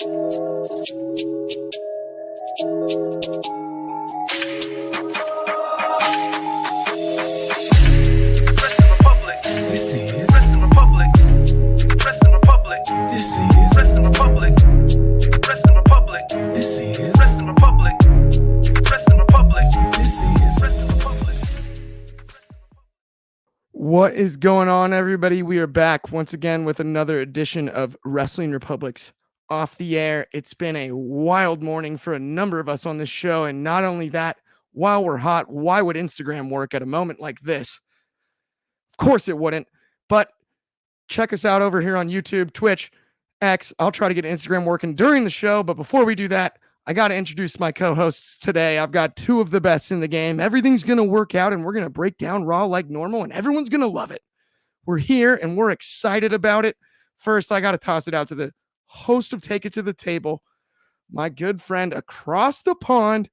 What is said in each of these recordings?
What is going on, everybody? We are back once again with another edition of Wrestling Republic's Off the Air. It's been a wild morning for a number of us on this show, and not only that, while we're hot, why would Instagram work at a moment like this? Of course it wouldn't, but check us out over here on YouTube, Twitch, X. I'll try to get Instagram working during the show, but before we do that, I got to introduce my co-hosts today. I've got two of the best in the game. Everything's going to work out, and we're going to break down Raw like normal, and everyone's going to love it. We're here, and we're excited about it. First, I got to toss it out to the host of Take It to the Table, my good friend across the pond.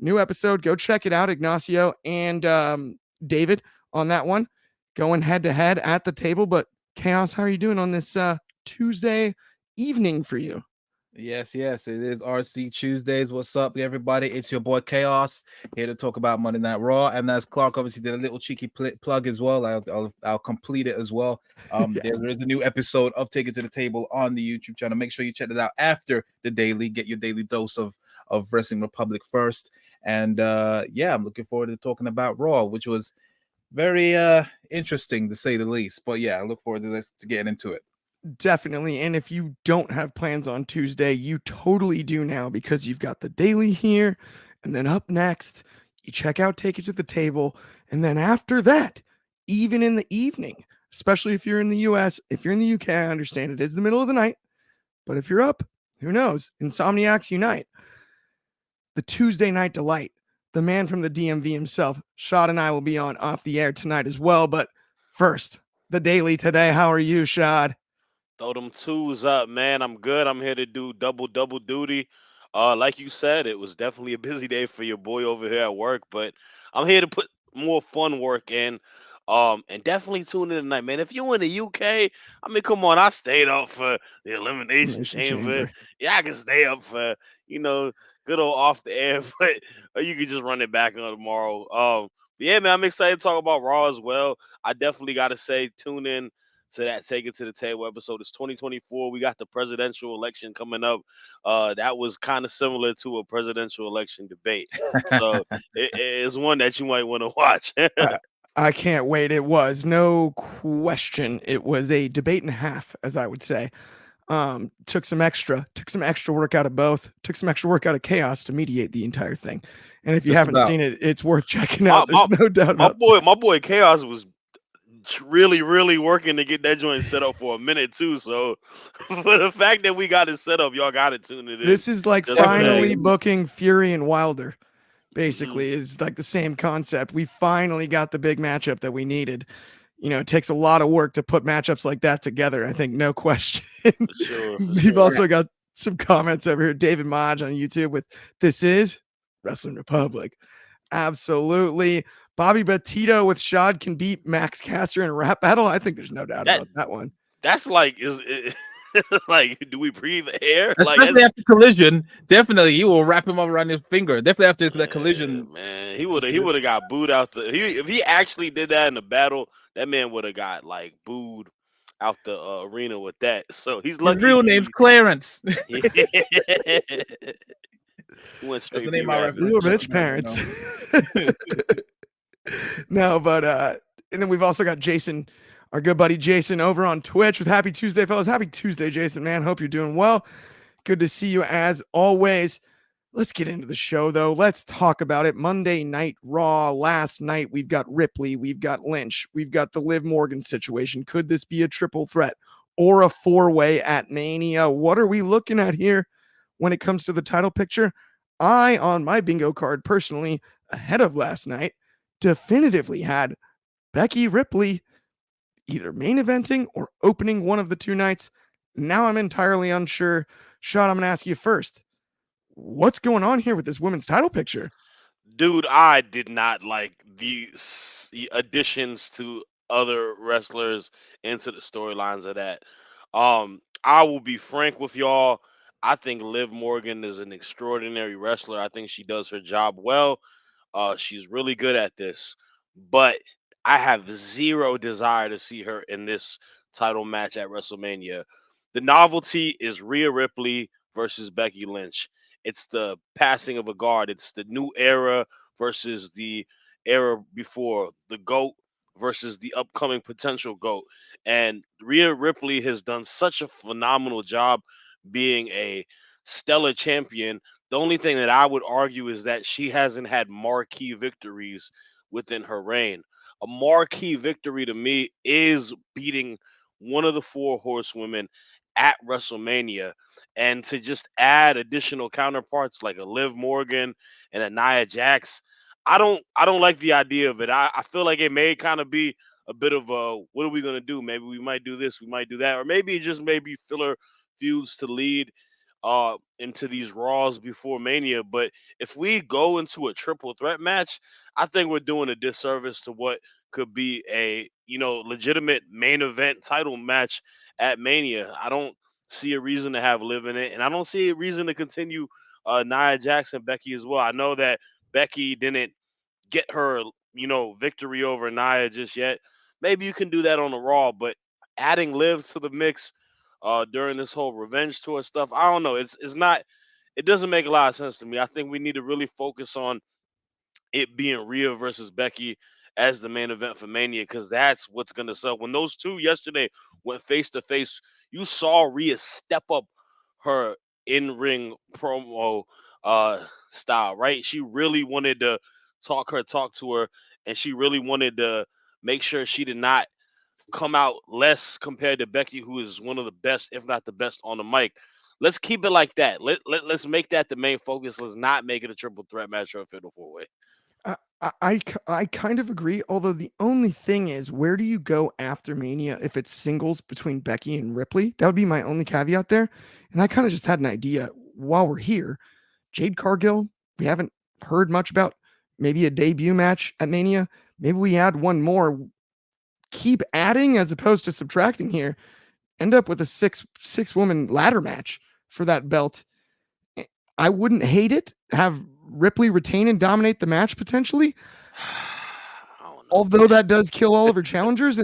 New episode. Go check it out, Ignacio and David on that one. Going head-to-head at the table. But, Chaos, how are you doing on this Tuesday evening for you? Yes, it is RC Tuesdays. What's up, everybody? It's your boy Chaos here to talk about Monday Night Raw, and as Clark obviously did a little cheeky plug as well. I'll complete it as well. There is a new episode of Take It to the Table on the YouTube channel. Make sure you check it out after the daily. Get your daily dose of Wrestling Republic first, and I'm looking forward to talking about Raw, which was very interesting to say the least. But yeah, I look forward to getting into it. Definitely. And if you don't have plans on Tuesday, you totally do now, because you've got the daily here. And then up next, you check out Take It to the Table. And then after that, even in the evening, especially if you're in the US, if you're in the UK, I understand it is the middle of the night. But if you're up, who knows? Insomniacs unite. The Tuesday Night Delight, the man from the DMV himself, Shad and I will be on Off the Air tonight as well. But first, the daily today. How are you, Shad? Throw them twos up, man. I'm good. I'm here to do double duty. Like you said, it was definitely a busy day for your boy over here at work, but I'm here to put more fun work in. And definitely tune in tonight, man. If you're in the UK, I mean, come on, I stayed up for the Elimination Chamber. Yeah, I can stay up for, good old Off the Air, but or you can just run it back on tomorrow. Yeah, man, I'm excited to talk about Raw as well. I definitely got to say, tune in to that Take It to the Table episode. It's 2024. We got the presidential election coming up. That was kind of similar to a presidential election debate. So it is one that you might want to watch. I can't wait. It was no question. It was a debate and a half, as I would say. Took some extra work out of both. Took some extra work out of Chaos to mediate the entire thing. And if you haven't seen it, it's worth checking out. There's no doubt about it. My boy Chaos was really working to get that joint set up for a minute too. So for the fact that we got it set up, y'all got to tune it in. This is like finally booking Fury and Wilder. Basically, is like the same concept. We finally got the big matchup that we needed. It takes a lot of work to put matchups like that together. I think, no question. For sure. We've also got some comments over here. David Maj on YouTube with "This is Wrestling Republic." Absolutely. Bobby Batito with Shad can beat Max Caster in a rap battle. I think there's no doubt about that one. That's like, like, do we breathe air? Especially after collision, definitely you will wrap him up around his finger. Definitely after that collision, man, he would have got booed out. If he actually did that in the battle, that man would have got like booed out the arena with that. So he's lucky. His real name's Clarence. Went straight to real rich parents. No, but and then we've also got Jason, our good buddy Jason, over on Twitch with Happy Tuesday, fellas. Happy Tuesday, Jason, man. Hope you're doing well. Good to see you as always. Let's get into the show, though. Let's talk about it. Monday Night Raw. Last night, we've got Ripley, we've got Lynch, we've got the Liv Morgan situation. Could this be a triple threat or a four-way at Mania? What are we looking at here when it comes to the title picture? I, on my bingo card personally, ahead of last night, definitively had Becky Ripley either main eventing or opening one of the two nights. Now I'm entirely unsure. Shad, I'm going to ask you first. What's going on here with this women's title picture? Dude, I did not like the additions to other wrestlers into the storylines of that. I will be frank with y'all. I think Liv Morgan is an extraordinary wrestler. I think she does her job well. She's really good at this, but I have zero desire to see her in this title match at WrestleMania. The novelty is Rhea Ripley versus Becky Lynch. It's the passing of a guard. It's the new era versus the era before, the GOAT versus the upcoming potential GOAT. And Rhea Ripley has done such a phenomenal job being a stellar champion. The only thing that I would argue is that she hasn't had marquee victories within her reign. A marquee victory to me is beating one of the four horsewomen at WrestleMania, and to just add additional counterparts like a Liv Morgan and a Nia Jax. I don't like the idea of it. I feel like it may kind of be a bit of a, what are we gonna do? Maybe we might do this, we might do that, or maybe it just maybe filler feuds to lead into these Raws before Mania. But if we go into a triple threat match, I think we're doing a disservice to what could be a legitimate main event title match at Mania. I don't see a reason to have Liv in it, and I don't see a reason to continue Nia Jax and Becky as well. I know that Becky didn't get her, victory over Nia just yet. Maybe you can do that on the Raw, but adding Liv to the mix during this whole revenge tour stuff, I don't know. It's not. It doesn't make a lot of sense to me. I think we need to really focus on it being Rhea versus Becky as the main event for Mania, because that's what's gonna sell. When those two yesterday went face to face, you saw Rhea step up her in ring promo style, right? She really wanted to talk to her, and she really wanted to make sure she did not come out less compared to Becky, who is one of the best, if not the best, on the mic. Let's keep it like that. Let's make that the main focus. Let's not make it a triple threat match or a fatal four way. I kind of agree. Although the only thing is, where do you go after Mania if it's singles between Becky and Ripley? That would be my only caveat there. And I kind of just had an idea while we're here. Jade Cargill, we haven't heard much about. Maybe a debut match at Mania. Maybe we add one more. Keep adding as opposed to subtracting here. End up with a six woman ladder match for that belt. I wouldn't hate it. Have Ripley retain and dominate the match potentially. I don't know, Although man. that does kill all of her challengers,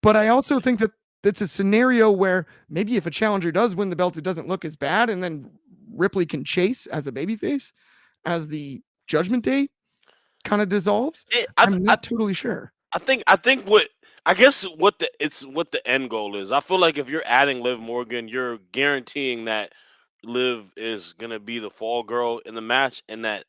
but I also think that that's a scenario where maybe if a challenger does win the belt, it doesn't look as bad, and then Ripley can chase as a babyface as the Judgment Day kind of dissolves. It, I'm I not totally sure. I think what I guess what the end goal is. I feel like if you're adding Liv Morgan, you're guaranteeing that Liv is gonna be the fall girl in the match, and that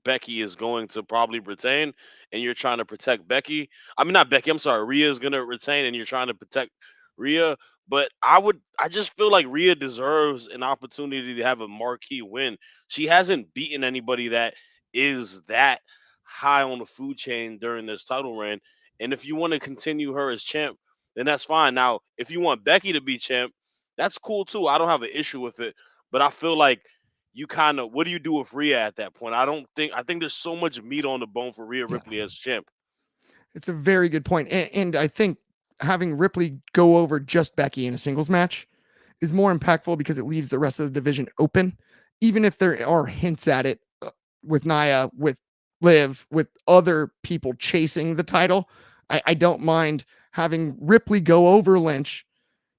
Becky is going to probably retain, and you're trying to protect Becky. I mean, not Becky. I'm sorry. Rhea is gonna retain, and you're trying to protect Rhea. But I just feel like Rhea deserves an opportunity to have a marquee win. She hasn't beaten anybody that is that high on the food chain during this title reign. And if you want to continue her as champ, then that's fine. Now, if you want Becky to be champ, that's cool too. I don't have an issue with it. But I feel like you kind of, what do you do with Rhea at that point? I think there's so much meat on the bone for Rhea Yeah, Ripley as champ. it's a very good point. And I think having Ripley go over just Becky in a singles match is more impactful because it leaves the rest of the division open, even if there are hints at it with Nia, with Liv, with other people chasing the title. I don't mind having Ripley go over Lynch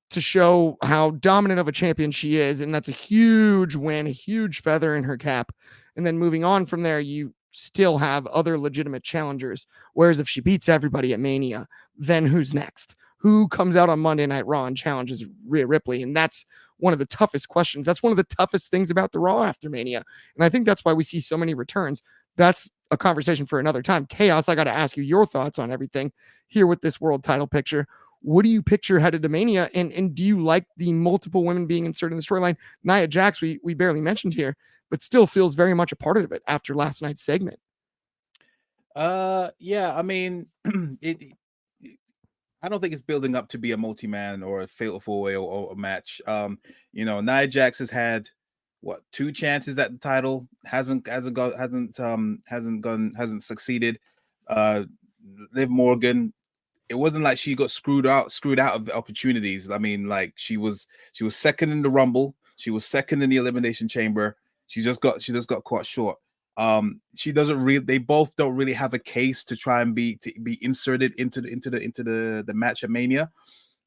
to show how dominant of a champion she is. And that's a huge win, a huge feather in her cap. And then moving on from there, you still have other legitimate challengers. Whereas if she beats everybody at Mania, then who's next? Who comes out on Monday Night Raw and challenges Rhea Ripley? And that's one of the toughest questions. That's one of the toughest things about the Raw after Mania. And I think that's why we see so many returns. That's a conversation for another time. Chaos, I got to ask you your thoughts on everything here with this world title picture. What do you picture headed to Mania? And do you like the multiple women being inserted in the storyline? Nia Jax, we barely mentioned here, but still feels very much a part of it after last night's segment. Yeah, I mean, it I don't think it's building up to be a multi-man or a fatal four-way or a match. Nia Jax has had what, two chances at the title, hasn't succeeded. Liv Morgan, it wasn't like she got screwed out of opportunities. I mean, like she was second in the Rumble. She was second in the Elimination Chamber. She just got caught short. She doesn't really. They both don't really have a case to try and be inserted into the match at Mania.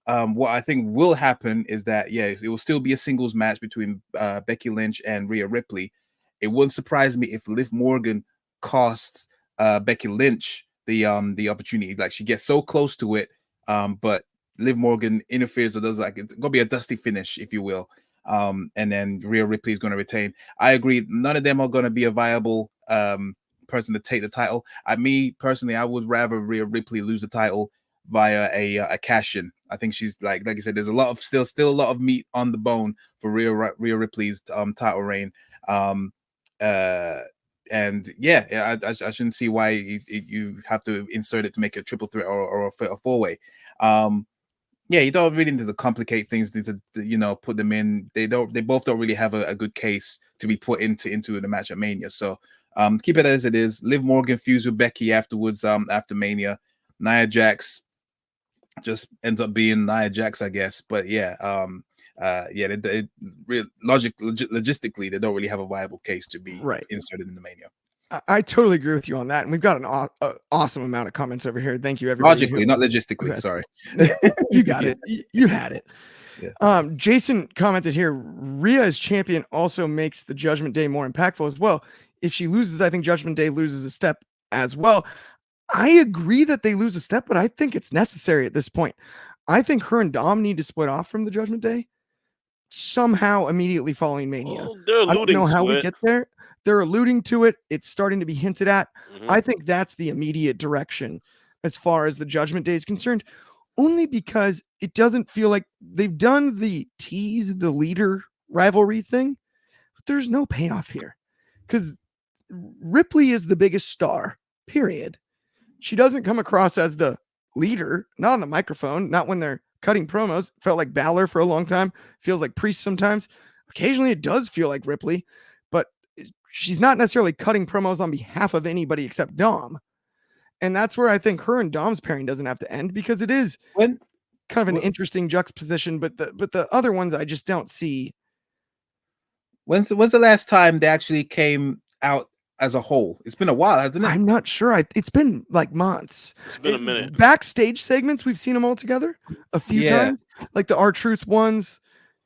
What I think will happen is that it will still be a singles match between Becky Lynch and Rhea Ripley. It wouldn't surprise me if Liv Morgan costs Becky Lynch the opportunity. Like she gets so close to it, but Liv Morgan interferes or does it's gonna be a dusty finish, if you will. And then Rhea Ripley is going to retain. I agree. None of them are going to be a viable person to take the title. Me personally, I would rather Rhea Ripley lose the title via a cash in. I think she's like I said, there's a lot of still a lot of meat on the bone for Rhea Ripley's title reign. And I shouldn't see why you have to insert it to make a triple threat or a four-way. You don't really need to complicate things, to put them in. They both don't really have a good case to be put into the match at Mania. So keep it as it is. Liv Morgan fused with Becky afterwards, after Mania. Nia Jax just ends up being Nia Jax, I guess. But logistically, they don't really have a viable case to be inserted in the Mania. I totally agree with you on that. And we've got an awesome amount of comments over here. Thank you, everybody. Logically, not logistically. Sorry. You got it. You had it. Yeah. Jason commented here, Rhea as champion also makes the Judgment Day more impactful as well. If she loses, I think Judgment Day loses a step as well. I agree that they lose a step, but I think it's necessary at this point. I think her and Dom need to split off from the Judgment Day somehow immediately following Mania. Well, they're alluding I don't know how to we it. get there. They're alluding to it. It's starting to be hinted at. Mhm. I think that's the immediate direction as far as the Judgment Day is concerned, only because it doesn't feel like they've done the tease the leader rivalry thing, but there's no payoff here because Ripley is the biggest star, period. She doesn't come across as the leader, not on the microphone, not when they're cutting promos. Felt like Balor for a long time, feels like Priest sometimes. Occasionally it does feel like Ripley, but she's not necessarily cutting promos on behalf of anybody except Dom. And that's where I think her and Dom's pairing doesn't have to end, because it is kind of an interesting juxtaposition, but the other ones I just don't see. When's the last time they actually came out as a whole? It's been a while, hasn't it? I'm not sure. It's been like months. It's been a minute. Backstage segments, we've seen them all together a few times, like the R-Truth ones.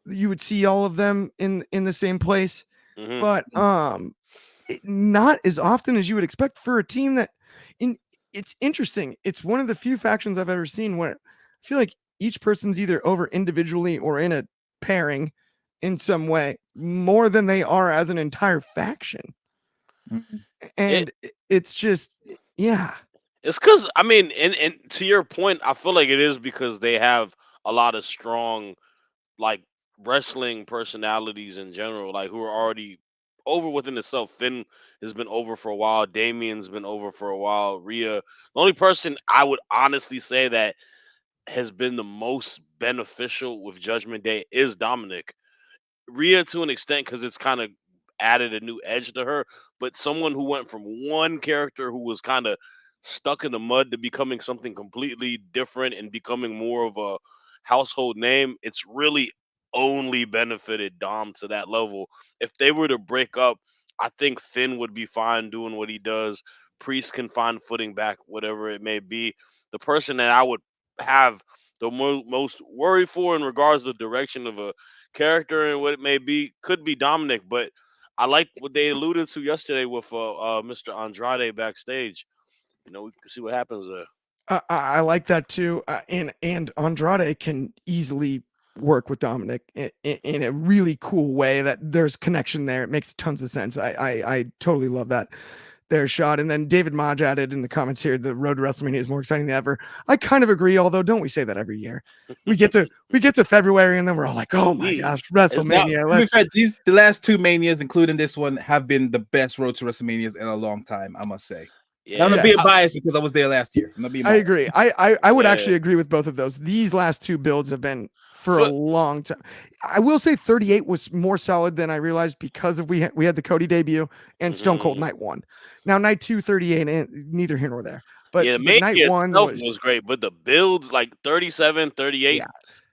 You would see all of them in the same place. Mhm. But not as often as you would expect for a team that it's interesting. It's one of the few factions I've ever seen where I feel like each person's either over individually or in a pairing in some way more than they are as an entire faction. Mm-hmm. And it's just, yeah. It's because, I mean, and to your point, I feel like it is because they have a lot of strong, like, wrestling personalities in general, like, who are already over within itself. Finn has been over for a while. Damien's been over for a while. Rhea, the only person I would honestly say that has been the most beneficial with Judgment Day is Dominic. Rhea to an extent because it's kind of added a new edge to her, but someone who went from one character who was kind of stuck in the mud to becoming something completely different and becoming more of a household name, it's really only benefited Dom to that level. If they were to break up, I think Finn would be fine doing what he does. Priest can find footing back, whatever it may be. The person that I would have the most worry for in regards to the direction of a character and what it may be could be Dominic, but I like what they alluded to yesterday with Mr. Andrade backstage. You know, we can see what happens there. I like that too. And Andrade can easily work with Dominic in a really cool way that there's connection there. It makes tons of sense. I totally love that. Their shot. And then David Maj added in the comments here, the road to WrestleMania is more exciting than ever. I kind of agree, although don't we say that every year? We get to February and then we're all like, oh my gosh, WrestleMania. The last two Manias, including this one, have been the best road to WrestleManias in a long time, I must say. Yeah. I'm not being biased because I was there last year. I'm not being biased. I agree. I would actually agree with both of those. These last two builds have been for a long time. I will say 38 was more solid than I realized because of we had the Cody debut and Stone Cold Night 1. Now Night 2, 38, and neither here nor there. But yeah, Night 1 was great, but the builds like 37, 38. Yeah.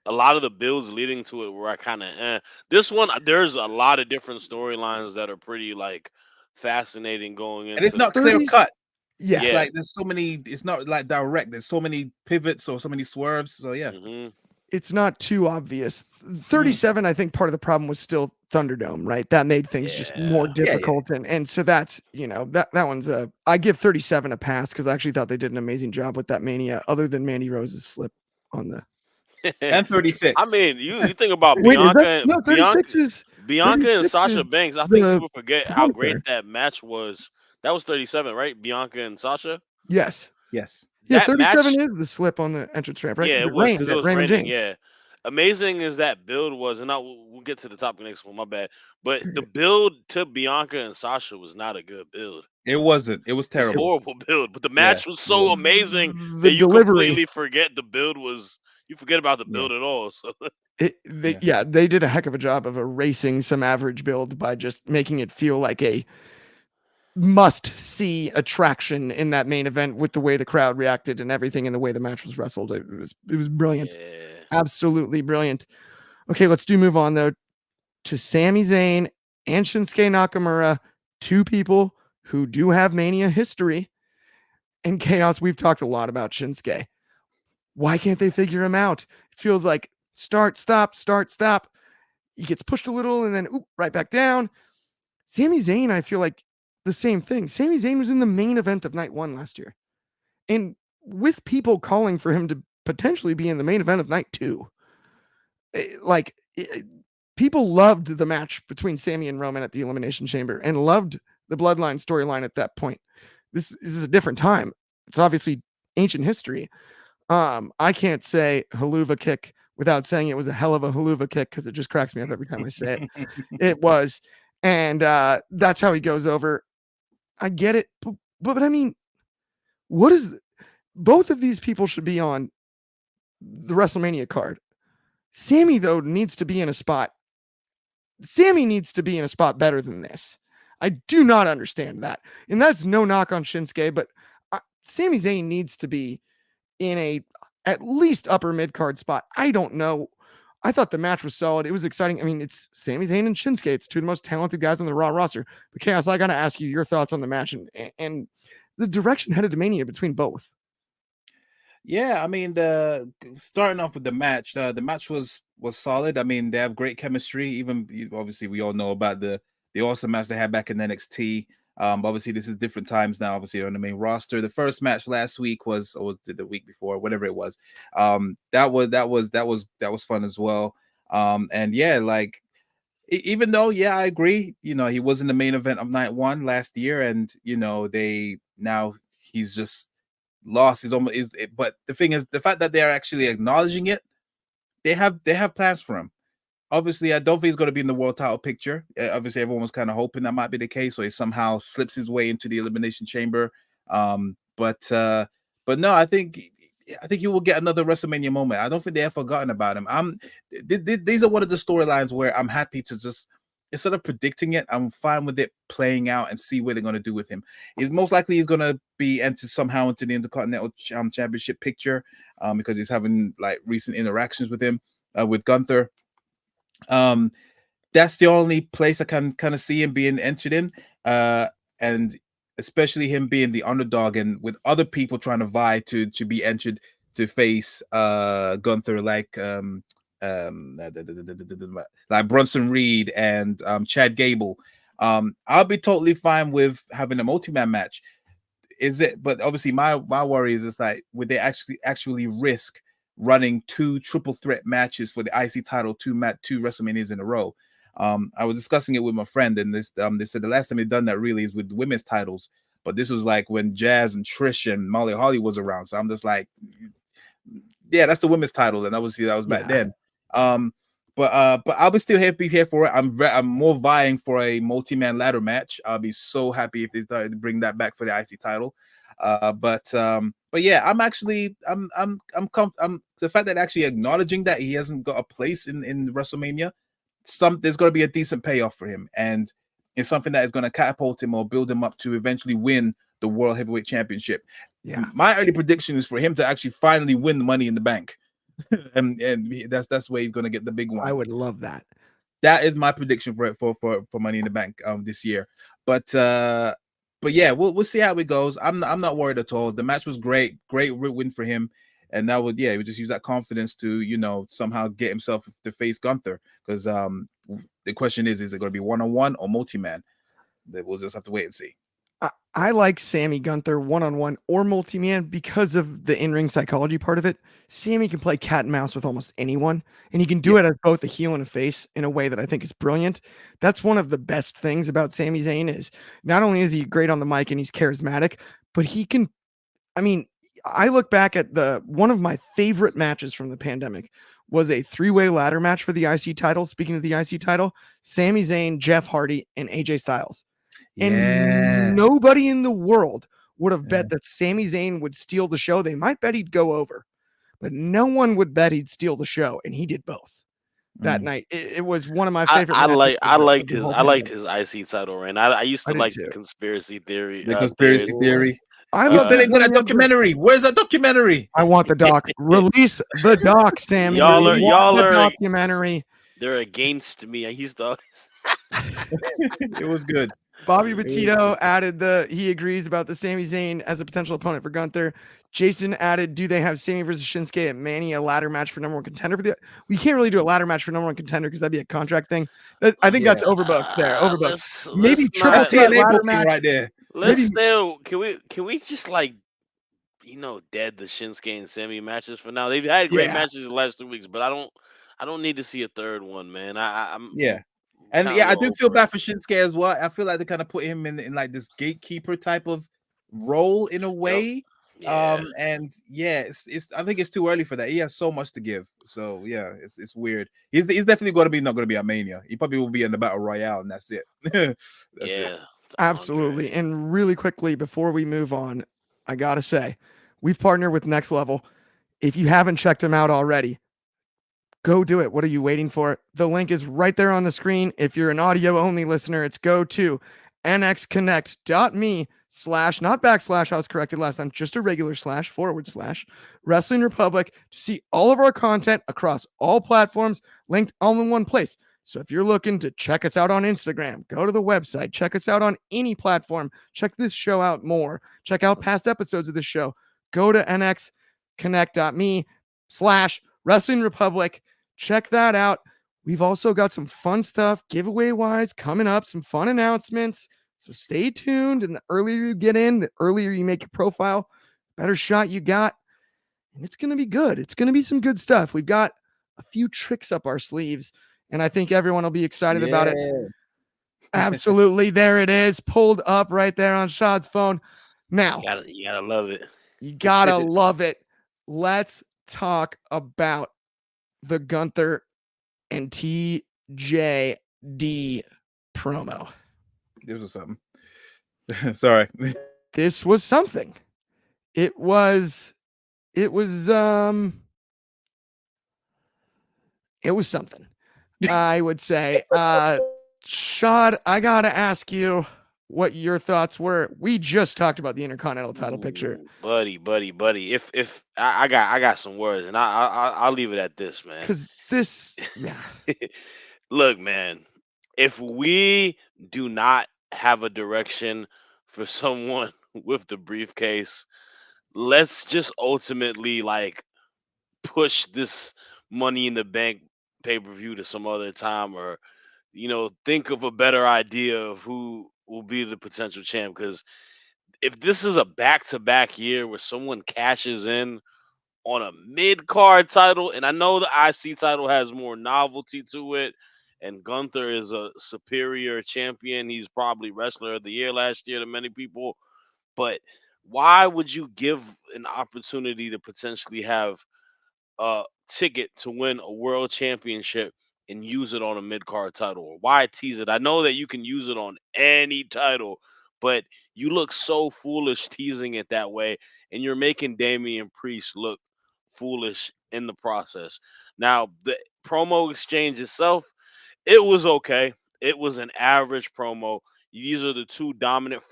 a lot of the builds leading to it were kind of This one, there's a lot of different storylines that are pretty like fascinating going And it's into not the. clear 30, cut. yes. It's Yeah. like there's so many. It's not like direct. There's so many pivots or so many swerves. So yeah. Hmm. It's not too obvious. Mhm. 37, I think part of the problem was still Thunderdome, right? That made things just more Yeah. Yeah. difficult. And so that's, that one's I give 37 a pass because I actually thought they did an amazing job with that Mania, other than Mandy Rose's slip on the And 36. I mean, you think about wait, is that no 36 is Bianca and 36 Sasha is Banks. I think the people forget how great Gunther. that match was. That was 37, right? Bianca and Sasha. Yes. Yes. Yeah, That 37 match, is the slip on the entrance ramp, right? yeah, Because it it was rained because it at was Raymond raining. James. Yeah, amazing as that build was, and we'll get to the topic next one. My bad, but the build to Bianca and Sasha was not a good build. It wasn't. It was It was a terrible. horrible build, but the Yeah. match was It so was. amazing The that you delivery, completely forget the build was. You forget about the Yeah. build at all. So Yeah. they did a heck of a job of erasing some average build by just making it feel like a must see attraction in that main event with the way the crowd reacted and everything and the way the match was wrestled. It was brilliant. yeah, Absolutely brilliant. Okay, let's move on though to Sami Zayn and Shinsuke Nakamura, two people who do have Mania history. And Chaos, we've talked a lot about Shinsuke. Why can't they figure him out? It feels like start, stop, start, stop. He gets pushed a little and then right back down. Sami Zayn, I feel like the same thing. Sami Zayn was in the main event of night one last year. And with people calling for him to potentially be in the main event of night two. Like people loved the match between Sami and Roman at the Elimination Chamber and loved the Bloodline storyline at that point. This is a different time. It's obviously ancient history. I can't say haluva kick without saying it was a hell of a haluva kick because it just cracks me up every time I say it. It was. And that's how he goes over. I get it. But I mean, what is both of these people should be on the WrestleMania card. Sami, though, needs to be in a spot. Sami needs to be in a spot better than this. I do not understand that. And that's no knock on Shinsuke, but Sami Zayn needs to be in a at least upper mid card spot. I don't know. I thought the match was solid. It was exciting. I mean, it's Sami Zayn and Shinsuke. It's two of the most talented guys on the Raw roster. But Chaos, I got to ask you your thoughts on the match and the direction headed to Mania between both. Yeah, I mean, the starting off with the match was solid. I mean, they have great chemistry. Even obviously, we all know about the awesome match they had back in NXT. Obviously, this is different times now. Obviously, on the main roster, the first match last week was the week before, whatever it was. That was fun as well. And yeah, like even though, yeah, I agree. He was in the main event of night one last year, and now he's just lost. But the thing is, the fact that they are actually acknowledging it, they have plans for him. Obviously, I don't think he's going to be in the world title picture. Obviously, everyone was kind of hoping that might be the case, so he somehow slips his way into the Elimination Chamber. But no, I think he will get another WrestleMania moment. I don't think they have forgotten about him. These are one of the storylines where I'm happy to just, instead of predicting it, I'm fine with it playing out and see what they're going to do with him. He's most likely going to be entered somehow into the Intercontinental Championship picture, because he's having like recent interactions with him, with Gunther. That's the only place I can kind of see him being entered in, and especially him being the underdog and with other people trying to vie to be entered to face Gunther, like Bronson Reed and Chad Gable. I'll be totally fine with having a multi-man match. But obviously my worry is just like, would they actually risk running two triple threat matches for the IC title, two WrestleManias in a row? I was discussing it with my friend, and they said the last time they've done that really is with women's titles, but this was like when Jazz and Trish and Molly Holly was around. So I'm just like, yeah, that's the women's title, and obviously that was back then. But I'll be still happy here for it. I'm more vying for a multi-man ladder match. I'll be so happy if they started to bring that back for the IC title. But yeah, I'm the fact that actually acknowledging that he hasn't got a place in WrestleMania, there's going to be a decent payoff for him, and it's something that is going to catapult him or build him up to eventually win the World Heavyweight Championship. Yeah. My early prediction is for him to actually finally win the Money in the Bank. and that's where he's gonna get the big one. I would love that. That is my prediction for it for Money in the Bank this year. But yeah, we'll see how it goes. I'm not worried at all. The match was great win for him, and that would he would just use that confidence to somehow get himself to face Gunther, because the question is it going to be one-on-one or multi-man? That we'll just have to wait and see. I like Sammy Gunther one-on-one or multi-man because of the in-ring psychology part of it. Sammy can play cat and mouse with almost anyone, and he can do it as both a heel and a face in a way that I think is brilliant. That's one of the best things about Sami Zayn is not only is he great on the mic and he's charismatic, but he can, I mean, I look back at one of my favorite matches from the pandemic was a three-way ladder match for the IC title. Speaking of the IC title, Sami Zayn, Jeff Hardy, and AJ Styles. And nobody in the world would have bet that Sami Zayn would steal the show. They might bet he'd go over, but no one would bet he'd steal the show, and he did both that night. It was one of my favorite. I liked matches his IC title reign. I used to did like too. the conspiracy theory. The conspiracy theory. I You love still ain't got a that. documentary. Where's that documentary? I want the doc. Release the doc, Sammy. Y'all We want are the documentary. They're against me. I used to. It was good. Bobby Petito added he agrees about the Sami Zayn as a potential opponent for Gunther. Jason added, do they have Sami versus Shinsuke at Mania ladder match for number one contender for we can't really do a ladder match for number one contender because that'd be a contract thing. I think that's overbooked there. Overbooked. Maybe triple threat ladder match right there. Let's still can we just dead the Shinsuke and Sami matches for now. They've had great matches the last 2 weeks, but I don't need to see a third one, man. I'm I do feel bad for Shinsuke as well. I feel like they kind of put him in like this gatekeeper type of role in a way. Yeah. It's I think it's too early for that. He has so much to give. So yeah, it's weird. He's definitely not going to be at Mania. He probably will be in the Battle Royale, and that's it. It. Absolutely. And really quickly before we move on, I gotta say, we've partnered with Next Level. If you haven't checked them out already, go do it. What are you waiting for? The link is right there on the screen. If you're an audio only listener, it's go to nxconnect.me/ not backslash, I was corrected last time, just a regular / Wrestling Republic to see all of our content across all platforms linked all in one place. So if you're looking to check us out on Instagram, go to the website, check us out on any platform, check this show out more, check out past episodes of the show, go to nxconnect.me/ Wrestling Republic. Check that out. We've also got some fun stuff giveaway wise coming up, some fun announcements. So stay tuned. And the earlier you get in, the earlier you make your profile, better shot you got. And it's going to be good. It's going to be some good stuff. We've got a few tricks up our sleeves, and I think everyone will be excited about it. Absolutely. There it is, pulled up right there on Shad's phone. Now, you gotta love it. You gotta love it. Let's talk about the Gunther and TJD promo. This was something. Sorry. This was something. It was something. I would say. Shad, I gotta ask you what your thoughts were. We just talked about the Intercontinental title picture. Buddy. If I got some words, and I'll leave it at this, man. Because this, look, man, if we do not have a direction for someone with the briefcase, let's just ultimately push this Money in the Bank pay-per-view to some other time, or think of a better idea of who will be the potential champ. Because if this is a back-to-back year where someone cashes in on a mid-card title, and I know the IC title has more novelty to it, and Gunther is a superior champion. He's probably Wrestler of the Year last year to many people. But why would you give an opportunity to potentially have a ticket to win a world championship and use it on a mid-card title? Or why tease it? I know that you can use it on any title, but you look so foolish teasing it that way, and you're making Damian Priest look foolish in the process. Now, the promo exchange itself, it was okay. It was an average promo. These are the two dominant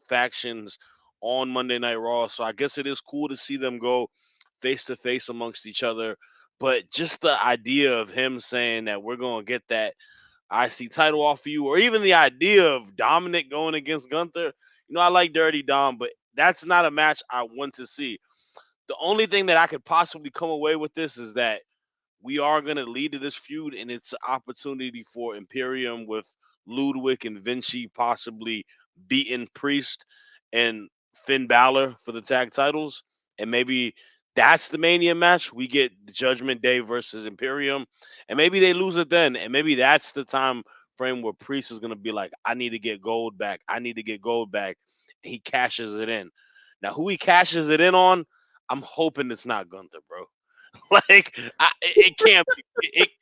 factions on Monday Night Raw, so I guess it is cool to see them go face to face amongst each other. But just the idea of him saying that we're gonna get that IC title off of you, or even the idea of Dominic going against Gunther. I like Dirty Dom, but that's not a match I want to see. The only thing that I could possibly come away with this is that we are going to lead to this feud, and it's an opportunity for Imperium with Ludwig and Vinci possibly beating Priest and Finn Balor for the tag titles. And maybe that's the Mania match. We get Judgment Day versus Imperium, and maybe they lose it then. And maybe that's the time frame where Priest is going to be like, I need to get gold back. I need to get gold back. And he cashes it in. Now, who he cashes it in on, I'm hoping it's not Gunther, bro. It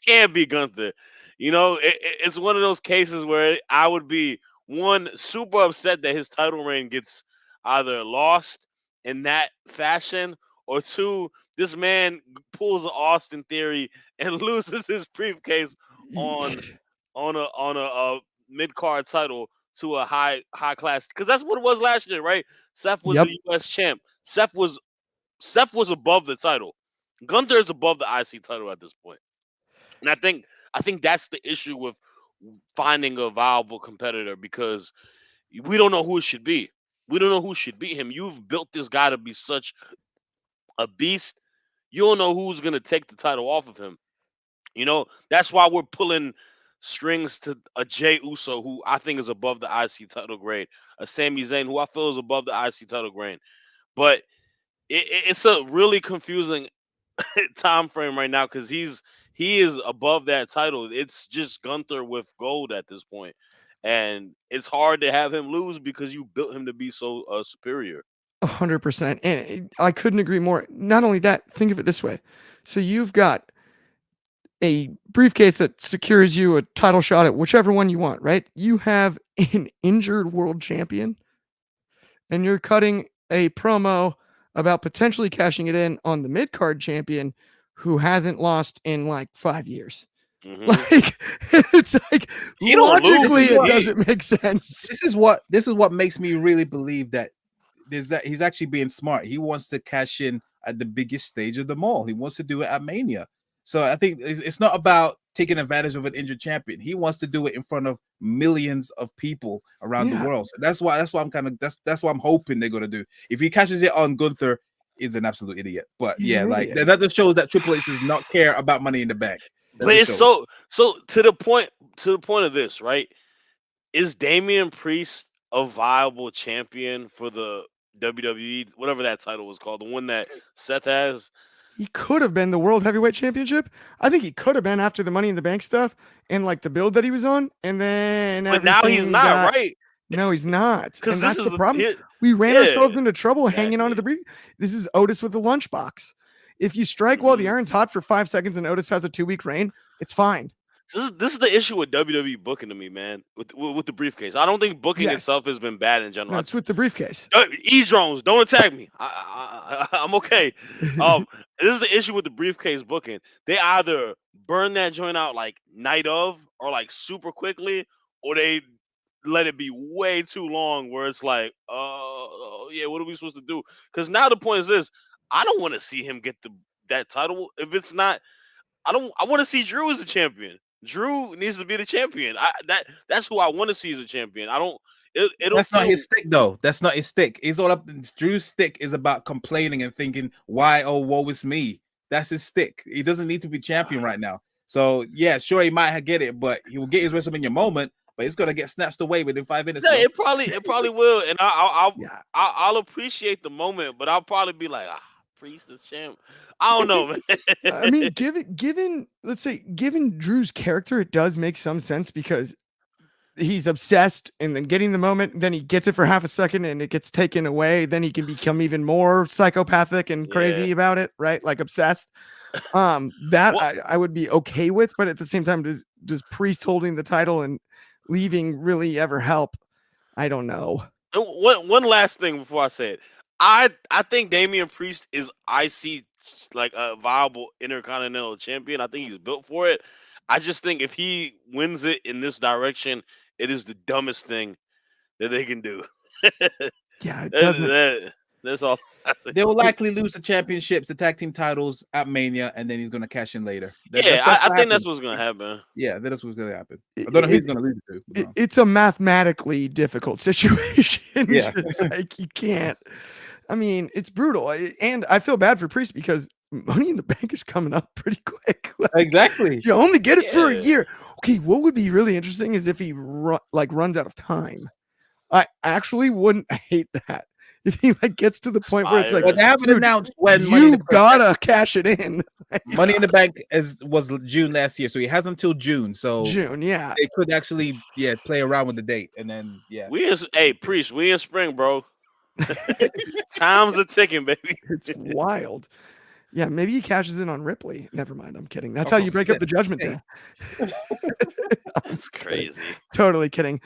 can't be Gunther. It's one of those cases where I would be one super upset that his title reign gets either lost in that fashion, or two, this man pulls an Austin Theory and loses his briefcase on on a mid card title to a high class, because that's what it was last year, right? Seth was Yep. the U.S. champ. Seth was above the title. Gunther is above the IC title at this point. And I think that's the issue with finding a viable competitor, because we don't know who it should be. We don't know who should beat him. You've built this guy to be such a beast. You don't know who's gonna take the title off of him. That's why we're pulling strings to a Jay Uso, who I think is above the IC title grade, a Sami Zayn, who I feel is above the IC title grade. But it's a really confusing time frame right now, because he is above that title. It's just Gunther with gold at this point, and it's hard to have him lose because you built him to be so superior. 100%. And I couldn't agree more. Not only that, think of it this way. So you've got a briefcase that secures you a title shot at whichever one you want, right? You have an injured world champion, and you're cutting a promo about potentially cashing it in on the mid card champion who hasn't lost in like 5 years. Hmm. Like, it's like He don't lose. logically, it He, doesn't make sense. This is what makes me really believe that he's actually being smart. He wants to cash in at the biggest stage of them all. He wants to do it at Mania. So I think it's not about taking advantage of an injured champion. He wants to do it in front of millions of people around the Yeah. world. So that's why I'm kind of that's what I'm hoping they're gonna do. If he cashes it on Gunther, he's an absolute idiot. But He's yeah, an like idiot. that just shows that Triple H does not care about Money in the Bank. That but just it's shows. so to the point of this, right? Is Damian Priest a viable champion for the WWE, whatever that title was called, the one that Seth has? He could have been the World Heavyweight Championship. I think he could have been after the Money in the Bank stuff and like the build that he was on. And then But now he's everything not, got. right? No, he's not. Because And this that's is the problem. his, We ran yeah, ourselves into trouble hanging on to the exactly. brief. This is Otis with the lunchbox. If you strike while the Hmm. iron's hot for 5 seconds and Otis has a 2 week reign, it's fine. This is the issue with WWE booking to me, man. With the briefcase, I don't think booking Yes. itself has been bad in general. No, it's with the briefcase. E drones, don't attack me. I'm okay. Um, this is the issue with the briefcase booking. They either burn that joint out like night of, or like super quickly, or they let it be way too long, where it's like, yeah, what are we supposed to do? Because now the point is this: I don't want to see him get that title if it's not. I want to see Drew as a champion. Drew needs to be the champion. That's who I want to see as a champion. I don't. It'll That's not feel. his stick, though. That's not his stick. It's all up. Drew's stick is about complaining and thinking, "Why? Oh, woe is me." That's his stick. He doesn't need to be champion right now. So yeah, sure, he might get it, but he will get his WrestleMania moment. But it's gonna get snatched away within 5 minutes. Yeah, Bro. it probably will, and Yeah. I'll appreciate the moment, but I'll probably be like, Priest is champ. I don't know, I man. mean, let's say, given Drew's character, it does make some sense because he's obsessed and then getting the moment, then he gets it for half a second and it gets taken away. Then he can become even more psychopathic and Yeah. crazy about it, right? Like obsessed. That What I would be okay with, but at the same time, does Priest holding the title and leaving really ever help? I don't know. one last thing before I say it. I think Damian Priest is IC like a viable intercontinental champion. I think he's built for it. I just think if he wins it in this direction, it is the dumbest thing that they can do. Yeah, it doesn't. That- That's all. They will likely lose the championships, the tag team titles at Mania, and then he's gonna cash in later. Yeah, That's I what think happens. that's what's gonna happen. Yeah, that's what's gonna happen. It, I don't know who he's it, gonna lose it to. But no. it's a mathematically difficult situation. Yeah. It's like you can't. I mean, it's brutal, and I feel bad for Priest because Money in the Bank is coming up pretty quick. Like, Exactly. you only get it for a Yeah. year. Okay, what would be really interesting is if he runs out of time. I actually wouldn't hate that if he like gets to the point where it's like, But they haven't dude, announced when Money in you the Bank. gotta cash it in. Money in the Bank was June last year, so he has until June. So June, yeah. they could actually play around with the date, and then Priest, we in spring, bro. Times are ticking, baby. It's wild. Yeah, maybe he cashes in on Ripley. Never mind, I'm kidding. That's how you break up the Judgment Day. That's crazy. Totally kidding.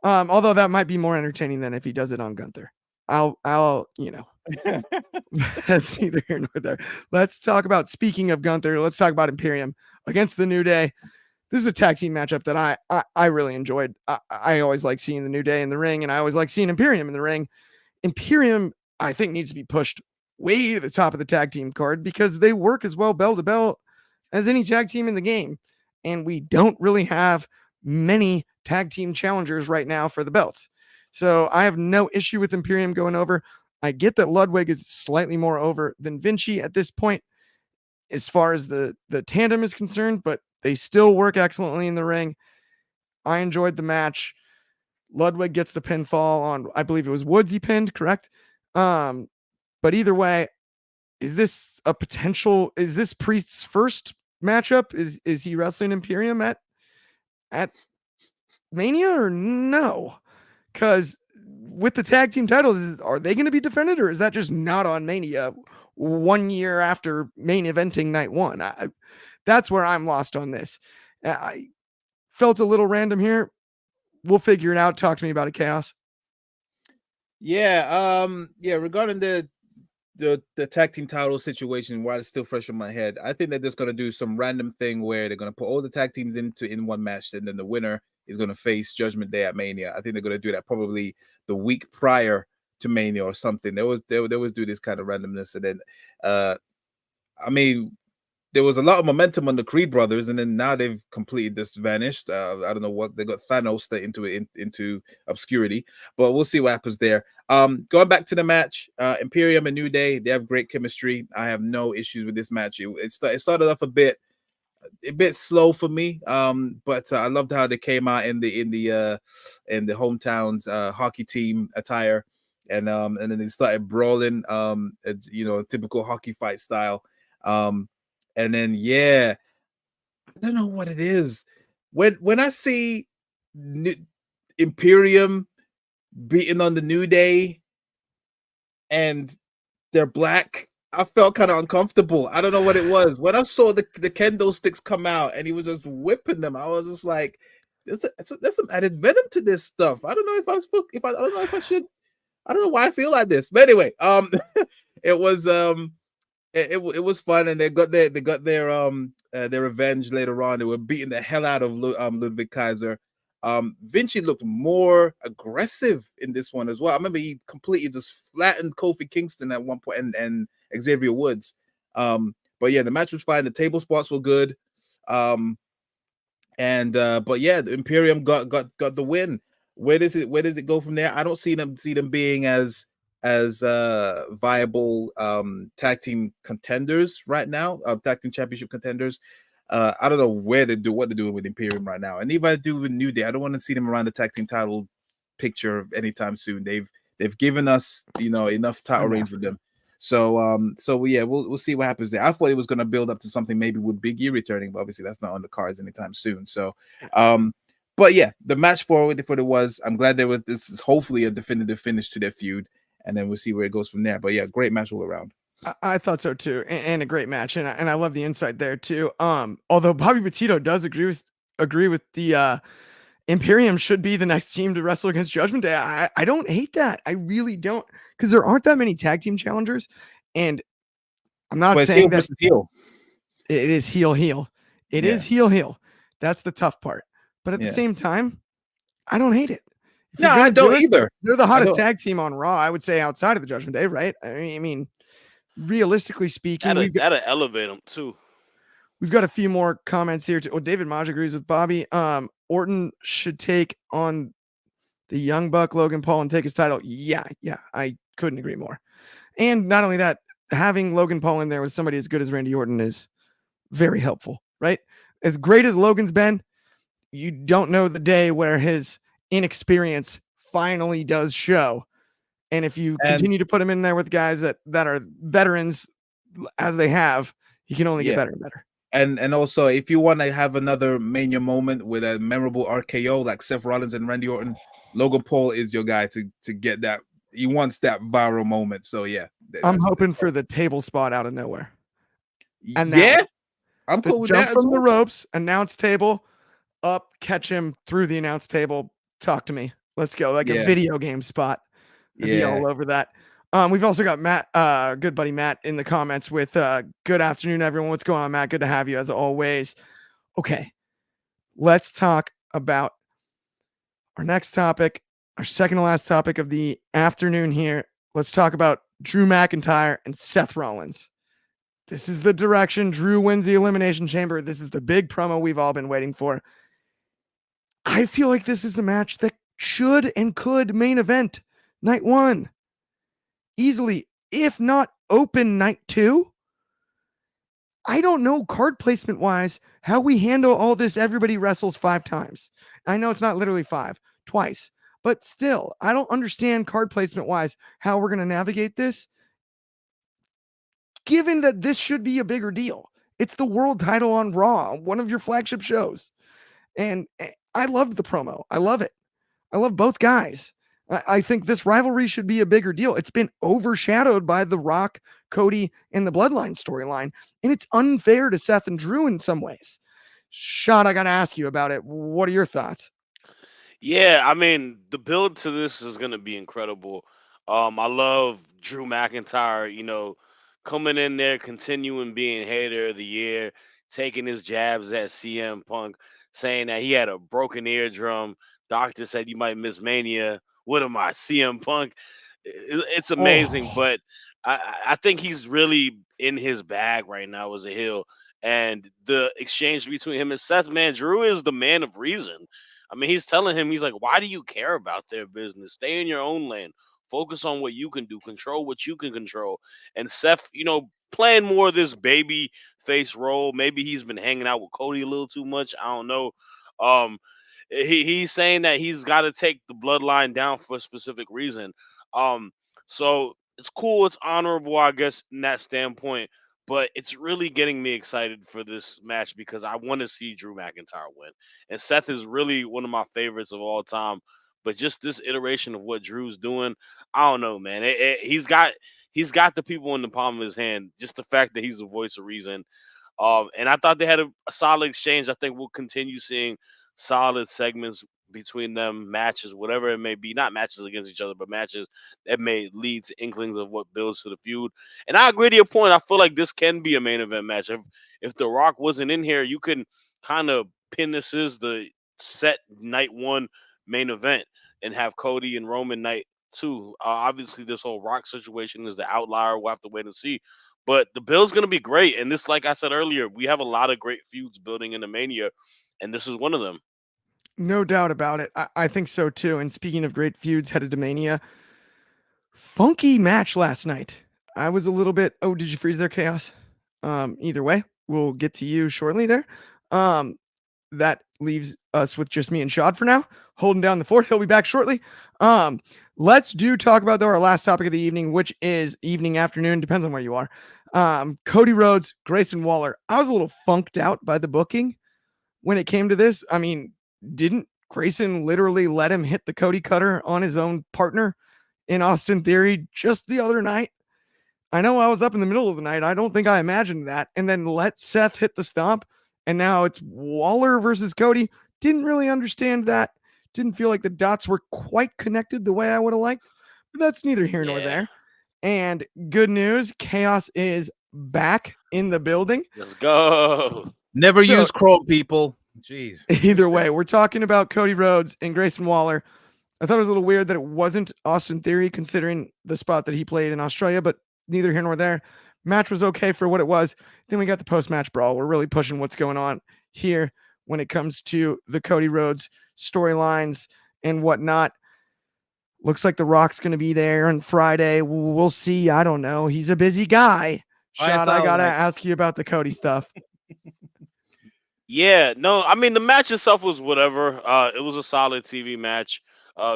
Although that might be more entertaining than if he does it on Gunther. I'll that's neither here nor there. Let's talk about, speaking of Gunther, let's talk about Imperium against the New Day. This is a tag team matchup that I really enjoyed. I always like seeing the New Day in the ring, and I always like seeing Imperium in the ring. Imperium, I think, needs to be pushed way to the top of the tag team card because they work as well bell to bell as any tag team in the game. And we don't really have many tag team challengers right now for the belts. So I have no issue with Imperium going over. I get that Ludwig is slightly more over than Vinci at this point as far as the tandem is concerned, but they still work excellently in the ring. I enjoyed the match. Ludwig gets the pinfall on, I believe it was Woods he pinned, correct? But either way, is this Priest's first matchup? Is he wrestling Imperium at Mania or no? Because with the tag team titles, are they going to be defended, or is that just not on Mania 1 year after main eventing night one? That's where I'm lost on this. I felt a little random here. We'll figure it out. Talk to me about it, Chaos. Regarding the tag team title situation, while it's still fresh in my head, I think they're just gonna do some random thing where they're gonna put all the tag teams in one match, and then the winner is gonna face Judgment Day at Mania. I think they're gonna do that probably the week prior to Mania or something. They always do this kind of randomness, and then I mean, there was a lot of momentum on the Creed brothers, and then now they've completely just vanished. I don't know what they got Thanos into obscurity, but we'll see what happens there. Going back to the match, Imperium and New Day, they have great chemistry. I have no issues with this match. It started off a bit slow for me, but I loved how they came out in the hometowns hockey team attire, and then they started brawling, typical hockey fight style. And then I don't know what it is. When I see Imperium beating on the New Day and they're black, I felt kind of uncomfortable. I don't know what it was. When I saw the kendo sticks come out and he was just whipping them, I was just like, there's some added venom to this stuff. I don't know if I should. I don't know why I feel like this. But anyway, it was It was fun, and they got their revenge later on. They were beating the hell out of Ludwig Kaiser. Vinci looked more aggressive in this one as well. I remember he completely just flattened Kofi Kingston at one point, and Xavier Woods. But yeah, the match was fine. The table spots were good. The Imperium got the win. Where does it go from there? I don't see them being as viable tag team contenders right now, tag team championship contenders. I don't know what they're doing with Imperium right now, and even I do with New Day, I don't want to see them around the tag team title picture anytime soon. They've given us enough title reigns with them. So we'll see what happens there. I thought it was going to build up to something maybe with Big E returning, but obviously that's not on the cards anytime soon. So but yeah, the match for it was. I'm glad this is hopefully a definitive finish to their feud, and then we'll see where it goes from there. But yeah, great match all around. I thought so too, and a great match, and I love the insight there too. Although Bobby Petito does agree with the Imperium should be the next team to wrestle against Judgment Day. I don't hate that. I really don't, because there aren't that many tag team challengers, and I'm not saying that it is heel. It is heel. That's the tough part. But at the same time, I don't hate it. If No, you're I gonna do don't it, either. they're the I hottest don't. tag team on Raw, I would say, outside of the Judgment Day, right? I mean, realistically speaking, That'll elevate them too. we've got a few more comments here. Oh, David Maj agrees with Bobby. Orton should take on the Young Buck Logan Paul and take his title. Yeah, I couldn't agree more. And not only that, having Logan Paul in there with somebody as good as Randy Orton is very helpful, right? As great as Logan's been, you don't know the day where his inexperience finally does show. And if you And continue to put him in there with guys that are veterans as they have, he can only get yeah, better and better. and also if you want to have another Mania moment with a memorable RKO like Seth Rollins and Randy Orton, Logan Paul is your guy to get that. He wants that viral moment. So yeah, I'm hoping for the table spot out of nowhere. And yeah, I'm the cool with jump that as from the well. ropes, announce table, up, catch him through the announce table. Talk to me. Let's go. Like a video game spot. I'd be all over that. We've also got Matt, good buddy Matt, in the comments with good afternoon, everyone. What's going on, Matt? Good to have you as always. Okay, let's talk about our next topic, our second to last topic of the afternoon here. Let's talk about Drew McIntyre and Seth Rollins. This is the direction. Drew wins the Elimination Chamber. This is the big promo we've all been waiting for. I feel like this is a match that should and could main event night one. Easily, if not open night two. I don't know card placement wise how we handle all this. Everybody wrestles 5 times. I know it's not literally 5, twice, but still, I don't understand card placement wise how we're going to navigate this. Given that this should be a bigger deal, it's the world title on Raw, one of your flagship shows. And I loved the promo. I love it. I love both guys. I think this rivalry should be a bigger deal. It's been overshadowed by The Rock, Cody, and the Bloodline storyline, and it's unfair to Seth and Drew in some ways. Shad, I got to ask you about it. What are your thoughts? Yeah, I mean, the build to this is gonna be incredible. I love Drew McIntyre, coming in there, continuing being hater of the year, taking his jabs at CM Punk, saying that he had a broken eardrum. Doctor said you might miss Mania. What am I, CM Punk? It's amazing, Oh, but I think he's really in his bag right now as a heel. And the exchange between him and Seth, man, Drew is the man of reason. I mean, he's telling him, he's like, why do you care about their business? Stay in your own lane. Focus on what you can do. Control what you can control. And Seth, playing more of this baby face role. Maybe he's been hanging out with Cody a little too much. I don't know. Um, he's saying that he's got to take the bloodline down for a specific reason. Um, so it's cool. It's honorable, I guess, in that standpoint. But it's really getting me excited for this match because I want to see Drew McIntyre win. And Seth is really one of my favorites of all time. But just this iteration of what Drew's doing, I don't know, man. He's got the people in the palm of his hand. Just the fact that he's the voice of reason. And I thought they had a solid exchange. I think we'll continue seeing solid segments between them, matches, whatever it may be, not matches against each other, but matches that may lead to inklings of what builds to the feud. And I agree to your point. I feel like this can be a main event match. If The Rock wasn't in here, you can kind of pin this as the set night one main event and have Cody and Roman night two. Obviously, this whole Rock situation is the outlier. We'll have to wait and see. But the build's going to be great. And this, like I said earlier, we have a lot of great feuds building into Mania, and this is one of them. no doubt about it. I think so too. And speaking of great feuds headed to Mania, funky match last night. I was a little bit, oh, did you freeze there, Chaos? Either way, we'll get to you shortly there. That leaves us with just me and Shad for now, holding down the fort. He'll be back shortly. Let's talk about our last topic of the evening, which is evening, afternoon, depends on where you are. Cody Rhodes, Grayson Waller. I was a little funked out by the booking when it came to this. I mean, didn't Grayson literally let him hit the Cody cutter on his own partner in Austin Theory just the other night? I know I was up in the middle of the night. I don't think I imagined that. And then let Seth hit the stomp. And now it's Waller versus Cody. Didn't really understand that. Didn't feel like the dots were quite connected the way I would have liked. But that's neither here nor there. And good news, Chaos is back in the building. Let's go. Never use Chrome, people. Jeez. Either way, we're talking about Cody Rhodes and Grayson Waller. I thought it was a little weird that it wasn't Austin Theory, considering the spot that he played in Australia, but neither here nor there. Match was okay for what it was. Then we got the post-match brawl. We're really pushing what's going on here when it comes to the Cody Rhodes storylines and whatnot. Looks like The Rock's going to be there on Friday. We'll see. I don't know. He's a busy guy. Shad, I got to ask you about the Cody stuff. Yeah, no, I mean the match itself was whatever. It was a solid TV match.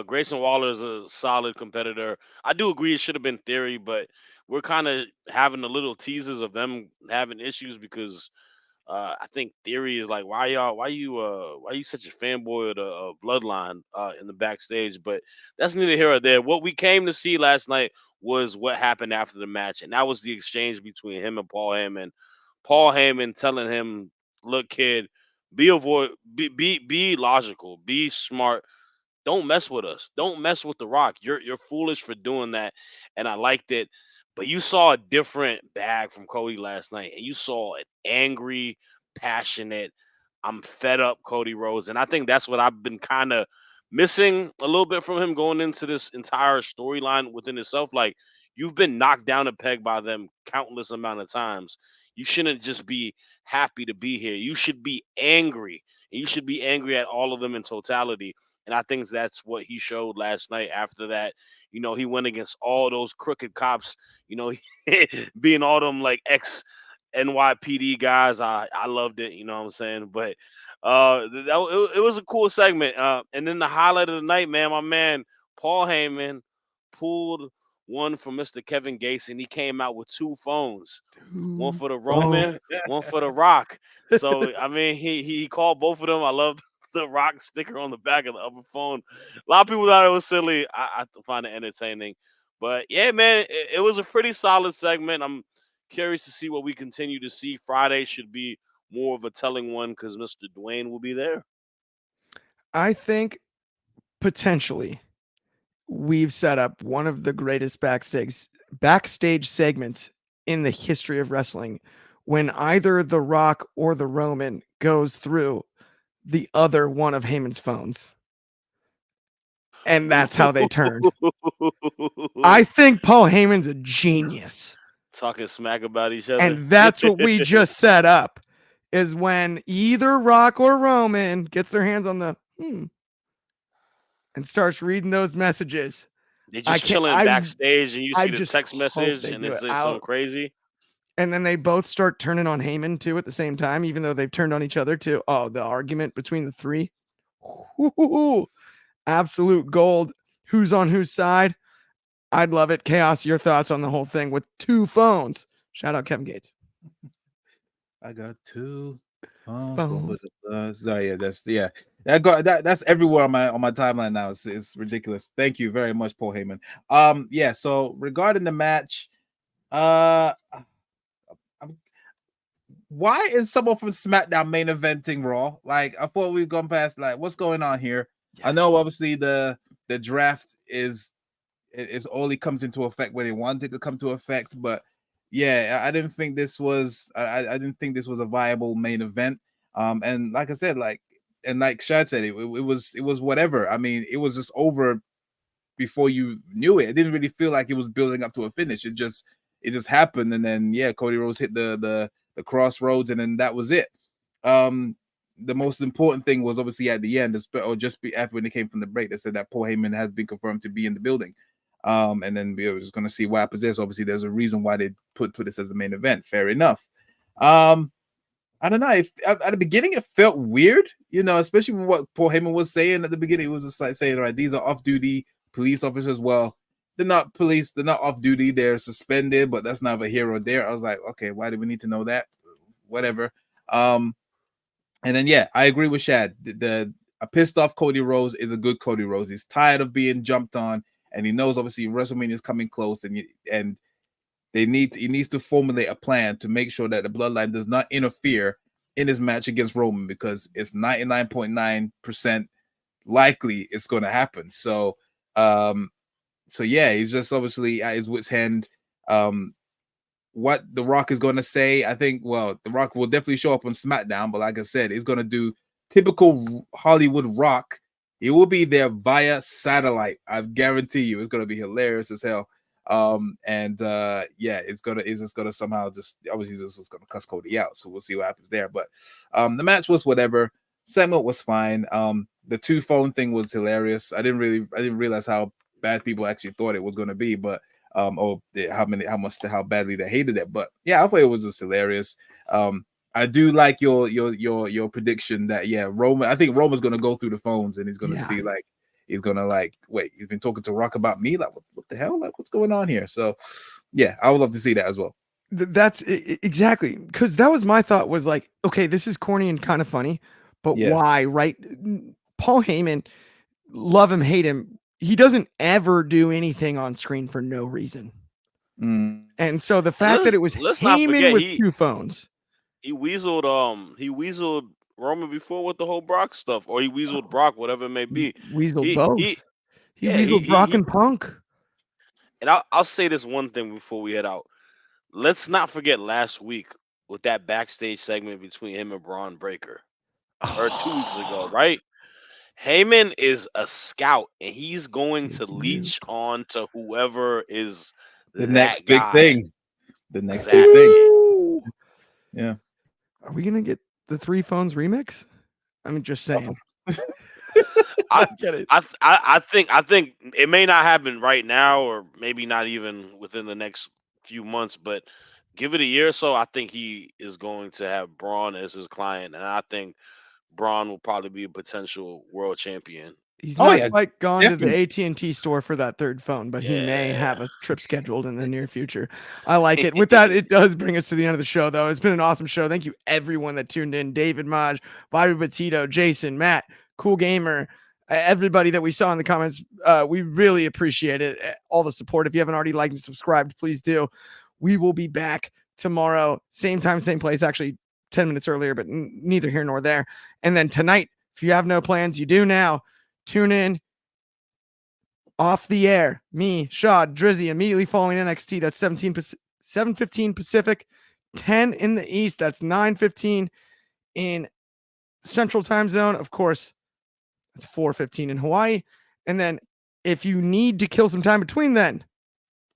Grayson Waller is a solid competitor. I do agree it should have been Theory, but we're kind of having the little teases of them having issues because I think Theory is like, why you such a fanboy of the Bloodline in the backstage? But that's neither here or there. What we came to see last night was what happened after the match, and that was the exchange between him and Paul Heyman. Paul Heyman telling him, "Look, kid, be logical, be smart, don't mess with us. Don't mess with The Rock. You're foolish for doing that." And I liked it. But you saw a different bag from Cody last night, and you saw an angry, passionate, I'm fed up Cody Rhodes. And I think that's what I've been kind of missing a little bit from him going into this entire storyline within itself. Like, you've been knocked down a peg by them countless amount of times. You shouldn't just be happy to be here. You should be angry. And you should be angry at all of them in totality. And I think that's what he showed last night. After that, he went against all those crooked cops, you know, being all them like ex NYPD guys. I loved it, you know what I'm saying? But it was a cool segment. And then the highlight of the night, man, my man Paul Heyman pulled one from Mr. Kevin Gates, and he came out with two phones. One for the Roman, one for the Rock. So I mean, he called both of them. I love the Rock sticker on the back of the other phone. A lot of people thought it was silly. I find it entertaining. But yeah, man, it was a pretty solid segment. I'm curious to see what we continue to see. Friday should be more of a telling one because Mr. Dwayne will be there. I think potentially we've set up one of the greatest backstage segments in the history of wrestling when either The Rock or the Roman goes through the other one of Heyman's phones. And that's how they turned. I think Paul Heyman's a genius. Talking smack about each other. And that's what we just set up, is when either Rock or Roman gets their hands on the and starts reading those messages. They're just chilling backstage, and you see the text message, and it's something crazy. And then they both start turning on Heyman too at the same time, even though they've turned on each other too. Oh, the argument between the three. Ooh, absolute gold. Who's on whose side? I'd love it. Chaos, your thoughts on the whole thing with two phones. Shout out Kevin Gates. I got two phones. Sorry, I got that's everywhere on my timeline now. It's ridiculous. Thank you very much, Paul Heyman. Yeah, so regarding the match, why is someone from SmackDown main eventing Raw? Like, I thought we've gone past, like, what's going on here? Yes. I know obviously the draft is only comes into effect when they want it to come to effect, but yeah, I didn't think this was I didn't think this was a viable main event. And like I said, like Shad said, it was whatever. I mean, it was just over before you knew it. It didn't really feel like it was building up to a finish. It just happened, and then Cody Rhodes hit the crossroads, and then that was it. The most important thing was obviously at the end, or just after when they came from the break, they said that Paul Heyman has been confirmed to be in the building. And then we were just going to see what happens there. So obviously there's a reason why they put this as the main event. Fair enough. I don't know. At the beginning, it felt weird, especially with what Paul Heyman was saying at the beginning. It was just like saying, all right, these are off-duty police officers. Well, they're not police. They're not off-duty. They're suspended, but that's neither here or there. I was like, okay, why do we need to know that? Whatever. And then, I agree with Shad. A pissed off Cody Rhodes is a good Cody Rhodes. He's tired of being jumped on, and he knows obviously WrestleMania is coming close, and he needs to formulate a plan to make sure that the Bloodline does not interfere in his match against Roman, because it's 99.9% likely it's going to happen. So, he's just obviously at his wit's end. What The Rock is going to say, I think, The Rock will definitely show up on SmackDown, but like I said, he's going to do typical Hollywood Rock He will be there via satellite. I guarantee you, it's gonna be hilarious as hell. And yeah, it's just gonna somehow just obviously this is gonna cuss Cody out. So we'll see what happens there. But the match was whatever. Segment was fine. The 2-phone thing was hilarious. I didn't realize how bad people actually thought it was gonna be, but how badly they hated it. But yeah, I thought it was just hilarious. I do like your prediction that Roman. I think Roman's gonna go through the phones and he's gonna see he's gonna wait. He's been talking to Rock about me. Like what the hell? Like what's going on here? So yeah, I would love to see that as well. That's exactly because that was my thought. Was like, okay, this is corny and kind of funny, but why? Right? Paul Heyman, love him, hate him. He doesn't ever do anything on screen for no reason. And so the fact that it was Heyman with 2 phones. He weaseled Roman before with the whole Brock stuff, or he weaseled Brock, whatever it may be. Weaseled both. He weaseled Brock and Punk. And I'll say this one thing before we head out. Let's not forget last week with that backstage segment between him and Braun Breaker, or 2 weeks ago, right? Heyman is a scout, and he's going to leech on to whoever is the next big thing. The next big thing. Yeah. Are we gonna get the 3 phones remix? I'm just saying. I get it. I think it may not happen right now, or maybe not even within the next few months, but give it a year or so. I think he is going to have Braun as his client, and I think Braun will probably be a potential world champion. He's not quite gone to the AT&T store for that 3rd phone, but he may have a trip scheduled in the near future. I like it. With that, it does bring us to the end of the show, though. It's been an awesome show. Thank you, everyone that tuned in. David Maj, Bobby Petito, Jason, Matt, Cool Gamer, everybody that we saw in the comments. We really appreciate it. All the support. If you haven't already liked and subscribed, please do. We will be back tomorrow. Same time, same place. Actually, 10 minutes earlier, but neither here nor there. And then tonight, if you have no plans, you do now. Tune in off the air. Me, Shad, Drizzy, immediately following NXT. That's 7:15 Pacific, 10 in the East. That's 9:15 in Central Time Zone. Of course, it's 4:15 in Hawaii. And then if you need to kill some time between then,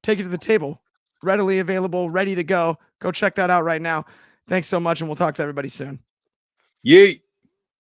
take it to the table. Readily available, ready to go. Go check that out right now. Thanks so much, and we'll talk to everybody soon. Yeet.